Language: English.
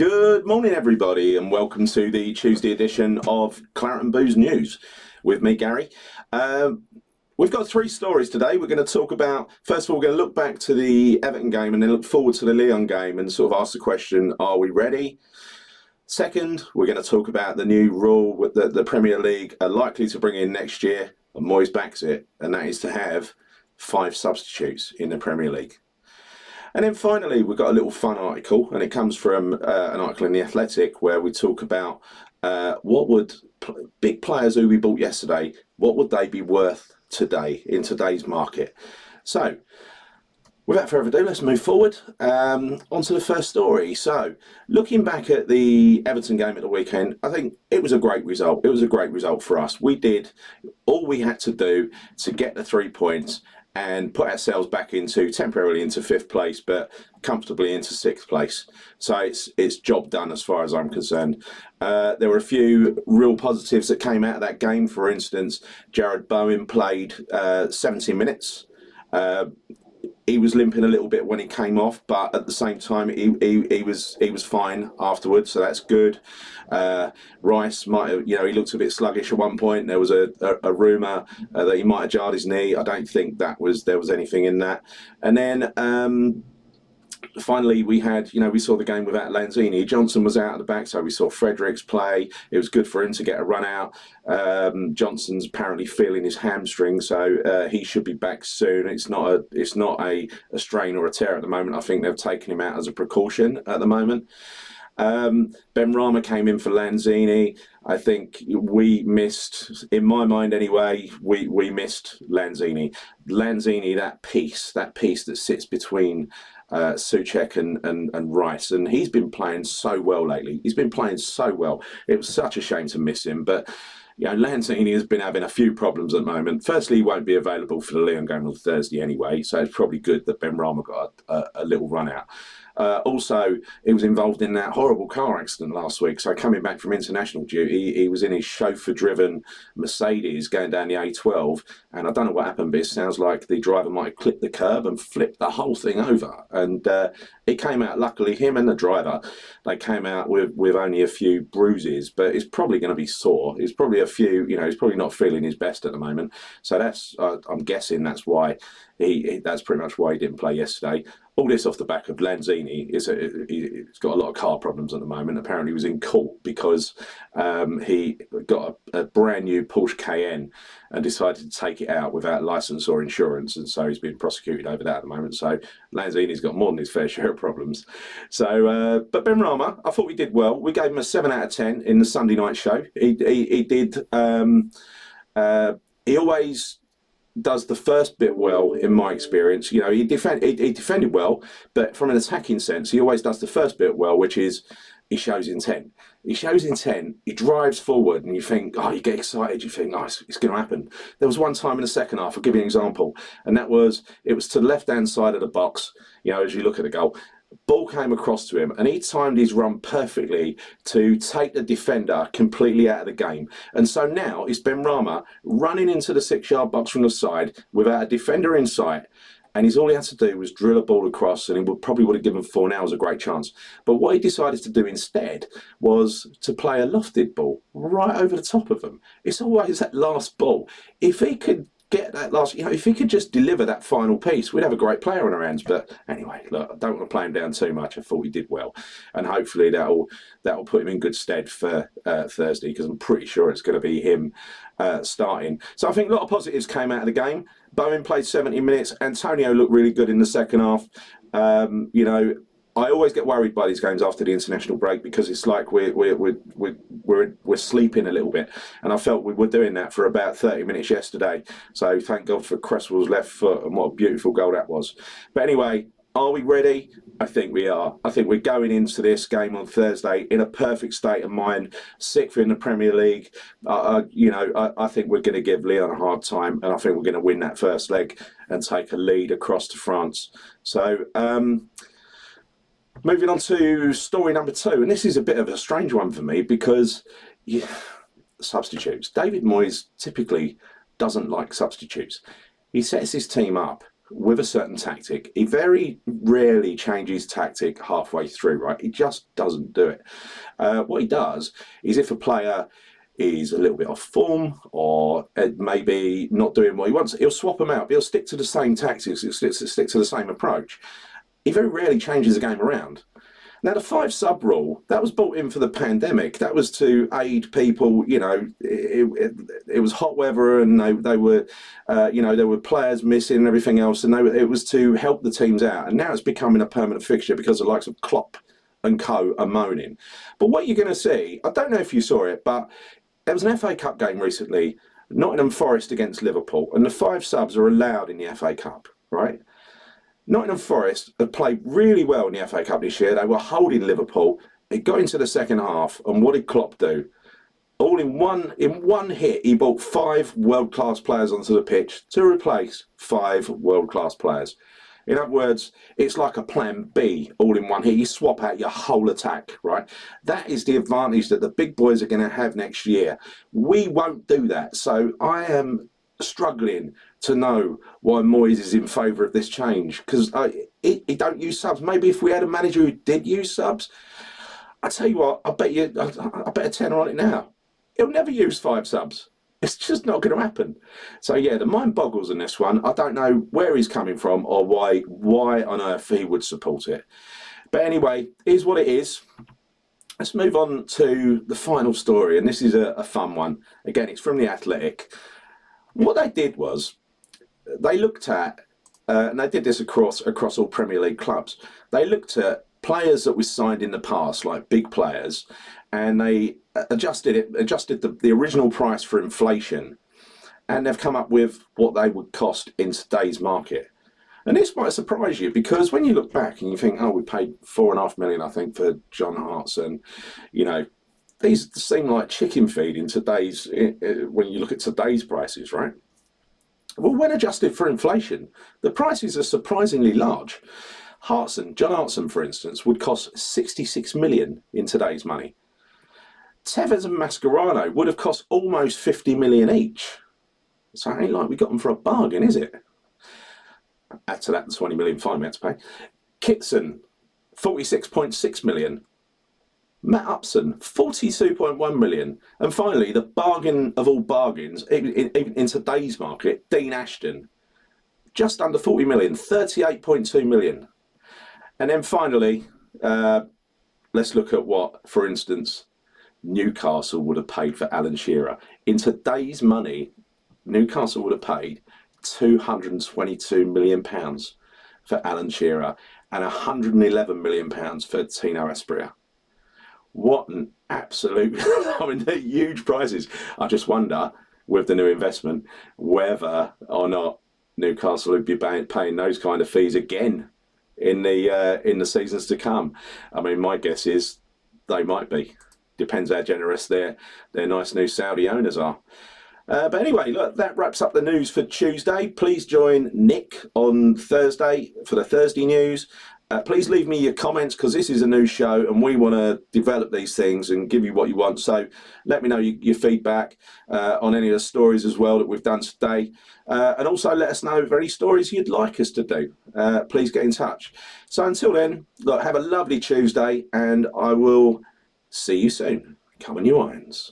Good morning, everybody, and welcome to the Tuesday edition of Claret and Booze News with me, Gary. We've got three stories today. We're going to talk about, first of all, we're going to look back to the Everton game and then look forward to the Lyon game and sort of ask the question, are we ready? Second, we're going to talk about the new rule that the Premier League are likely to bring in next year, and Moyes backs it, and that is to have 5 substitutes in the Premier League. And then finally, we've got a little fun article, and it comes from an article in The Athletic where we talk about what would big players who we bought yesterday, what would they be worth today in today's market? So, without further ado, let's move forward onto the first story. So, looking back at the Everton game at the weekend, I think it was a great result. It was a great result for us. We did all we had to do to get the 3 points and put ourselves back temporarily into 5th place, but comfortably into 6th place. So it's job done as far as I'm concerned. There were a few real positives that came out of that game. For instance, Jarrod Bowen played 70 minutes. He was limping a little bit when he came off, but at the same time, he was fine afterwards, so that's good. Rice might have, he looked a bit sluggish at one point. There was a rumour that he might have jarred his knee. I don't think there was anything in that. And then finally, we saw the game without Lanzini. Johnson was out at the back, so we saw Fredericks play. It was good for him to get a run out. Johnson's apparently feeling his hamstring, so he should be back soon. It's not a strain or a tear at the moment. I think they've taken him out as a precaution at the moment. Benrahma came in for Lanzini. I think we missed, in my mind anyway, we missed Lanzini. Lanzini, that piece that sits between Souček and Rice, and he's been playing so well lately. He's been playing so well. It was such a shame to miss him, but Lanzini has been having a few problems at the moment. Firstly, he won't be available for the Lyon game on Thursday anyway, so it's probably good that Benrahma got a little run out. Also, he was involved in that horrible car accident last week. So coming back from international duty, he was in his chauffeur-driven Mercedes going down the A12, and I don't know what happened, but it sounds like the driver might have clipped the curb and flipped the whole thing over. And it came out, luckily, him and the driver, they came out with only a few bruises, but it's probably going to be sore. It's probably a few, he's probably not feeling his best at the moment. So that's, I'm guessing that's why that's pretty much why he didn't play yesterday. All this off the back of Lanzini. He's got a lot of car problems at the moment. Apparently he was in court because he got a brand new Porsche Cayenne and decided to take it out without license or insurance, and so he's being prosecuted over that at the moment. So Lanzini's got more than his fair share of problems. So, but Benrahma, I thought we did well. We gave him a 7 out of 10 in the Sunday night show. He did. He always does the first bit well, in my experience. He defended well, but from an attacking sense, he always does the first bit well, which is he shows intent. He shows intent, he drives forward, and you think, you get excited, you think, it's going to happen. There was one time in the second half, I'll give you an example, and it was to the left-hand side of the box, as you look at the goal. Ball came across to him and he timed his run perfectly to take the defender completely out of the game. And so now it's Benrahma running into the 6-yard box from the side without a defender in sight. And all he had to do was drill a ball across, and he probably would have given Fornals a great chance. But what he decided to do instead was to play a lofted ball right over the top of him. It's always that last ball. If he could get that last, if he could just deliver that final piece, we'd have a great player on our hands. But anyway, look, I don't want to play him down too much. I thought he did well, and hopefully that'll put him in good stead for Thursday, because I'm pretty sure it's going to be him starting. So I think a lot of positives came out of the game. Bowen played 70 minutes. Antonio looked really good in the second half. I always get worried by these games after the international break, because it's like we're sleeping a little bit, and I felt we were doing that for about 30 minutes yesterday. So thank God for Cresswell's left foot, and what a beautiful goal that was. But anyway, are we ready? I think we are. I think we're going into this game on Thursday in a perfect state of mind, 6th in the Premier League. I think we're going to give Lyon a hard time, and I think we're going to win that first leg and take a lead across to France. So, moving on to story number 2, and this is a bit of a strange one for me, because substitutes. David Moyes typically doesn't like substitutes. He sets his team up with a certain tactic. He very rarely changes tactic halfway through, right? He just doesn't do it. What he does is if a player is a little bit off form or maybe not doing what he wants, he'll swap them out. He'll stick to the same tactics, he'll stick to the same approach. He very rarely changes the game around. Now, the 5-sub rule, that was brought in for the pandemic. That was to aid people, you know, it was hot weather and they were, you know, there were players missing and everything else. And it was to help the teams out. And now it's becoming a permanent fixture because the likes of Klopp and co are moaning. But what you're going to see, I don't know if you saw it, but there was an FA Cup game recently, Nottingham Forest against Liverpool. And the 5 subs are allowed in the FA Cup, right? Nottingham Forest have played really well in the FA Cup this year. They were holding Liverpool. It got into the second half, and what did Klopp do? All in one hit, he brought 5 world-class players onto the pitch to replace 5 world-class players. In other words, it's like a plan B all in one hit. You swap out your whole attack, right? That is the advantage that the big boys are going to have next year. We won't do that. So I am struggling to know why Moyes is in favour of this change, because he don't use subs. Maybe if we had a manager who did use subs, I tell you what, I bet a tenner on it now. He'll never use 5 subs. It's just not going to happen. So yeah, the mind boggles in this one. I don't know where he's coming from or why on earth he would support it. But anyway, here's what it is. Let's move on to the final story, and this is a fun one. Again, it's from The Athletic. What they did was they looked at, and they did this across all Premier League clubs. They looked at players that were signed in the past, like big players, and they adjusted the original price for inflation, and they've come up with what they would cost in today's market. And this might surprise you, because when you look back and you think, oh, we paid $4.5 million, I think, for John Hartson, you know, these seem like chicken feed in today's, when you look at today's prices, right? Well, when adjusted for inflation, the prices are surprisingly large. John Hartson, for instance, would cost 66 million in today's money. Tevez and Mascherano would have cost almost 50 million each. So it ain't like we got them for a bargain, is it? Add to that the 20 million fine we had to pay. Kitson, 46.6 million. Matt Upson, 42.1 million. And finally, the bargain of all bargains, in today's market, Dean Ashton, just under 40 million, 38.2 million. And then finally, let's look at what, for instance, Newcastle would have paid for Alan Shearer. In today's money, Newcastle would have paid £222 million for Alan Shearer and £111 million for Tino Asprilla. What an absolute, I mean, they're huge prices. I just wonder, with the new investment, whether or not Newcastle would be paying those kind of fees again in the seasons to come. I mean, my guess is they might be. Depends how generous their nice new Saudi owners are. But anyway, look, that wraps up the news for Tuesday. Please join Nick on Thursday for the Thursday news. Please leave me your comments, because this is a new show and we want to develop these things and give you what you want. So let me know your feedback on any of the stories as well that we've done today. And also let us know of any stories you'd like us to do. Please get in touch. So until then, look, have a lovely Tuesday, and I will see you soon. Come on, you irons.